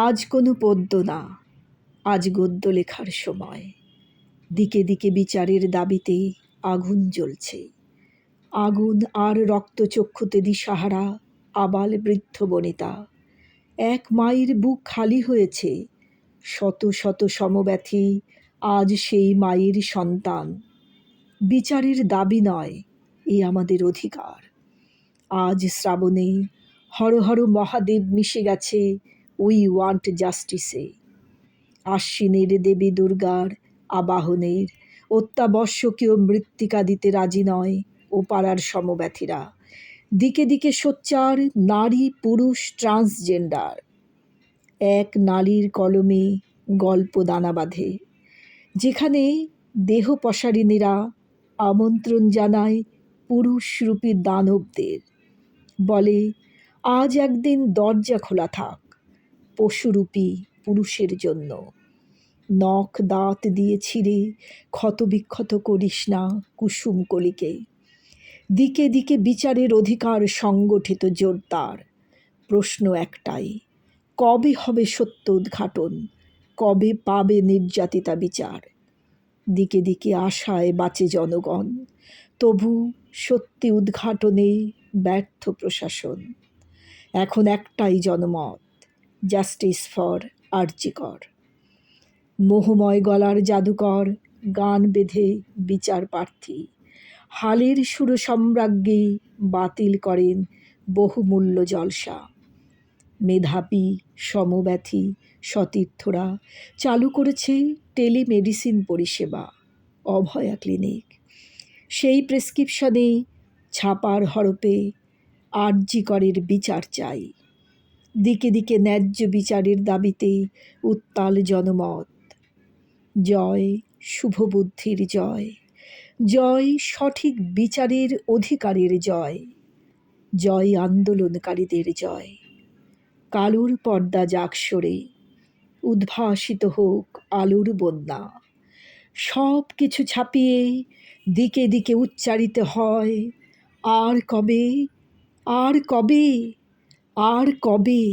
আজ কোনো পদ্য না, আজ গদ্য লেখার সময়। দিকে দিকে বিচারের দাবিতে আগুন জ্বলছে। আগুন আর রক্তচক্ষুতে দিশাহারা আবাল বৃদ্ধ বনিতা। এক মায়ের বুক খালি হয়েছে, শত শত সমব্যথী আজ সেই মায়ের সন্তান। বিচারের দাবি নয়, এ আমাদের অধিকার। আজ শ্রাবণে হর হর মহাদেব মিশে গেছে উই ওয়ান্ট জাস্টিসে। আশ্বিনের দেবী দুর্গার আবাহনের অত্যাবশ্যকীয় মৃত্তিকা দিতে রাজি নয় ও পাড়ার সমব্যথীরা। দিকে দিকে সোচ্চার নারী পুরুষ ট্রান্সজেন্ডার। এক নারীর কলমে গল্প দানা বাঁধে, যেখানে দেহ পসারিনীরা আমন্ত্রণ জানায় পুরুষরূপী দানবদের। বলে, আজ একদিন দরজা খোলা থাক পশুরূপী পুরুষের জন্য। নখ দাঁত দিয়ে ছিঁড়ে ক্ষতবিক্ষত করিস না কুসুম কলিকে। দিকে দিকে বিচারের অধিকার সংগঠিত জোরদার। প্রশ্ন একটাই, কবে হবে সত্য উদ্ঘাটন? কবে পাবে নির্যাতিতা বিচার? দিকে দিকে আশায় বাঁচে জনগণ, তবু সত্যি উদ্ঘাটনে ব্যর্থ প্রশাসন। এখন একটাই জনমত, জাস্টিস ফর আরজি কর। মোহময় গলার জাদুকর গান বেঁধে বিচার প্রার্থী হালের সুরসম্রাজ্ঞী বাতিল করেন বহুমূল্য জলসা। মেধাবী সমব্যথী সতীর্থরা চালু করেছে টেলিমেডিসিন পরিষেবা, অভয়া ক্লিনিক। সেই প্রেসক্রিপশনে ছাপার হরপে আরজি করের বিচার চাই। দিকে দিকে ন্যায্য বিচারের দাবিতে উত্তাল জনমত। জয় শুভবুদ্ধির জয়, জয় সঠিক বিচারের অধিকারের জয়, জয় আন্দোলনকারীদের জয়। কালোর পর্দা যাক সরে, উদ্ভাসিত হোক আলোর বন্যা। সব কিছু ছাপিয়ে দিকে দিকে উচ্চারিত হয়, আর কবে, আর কবে, আর কবে।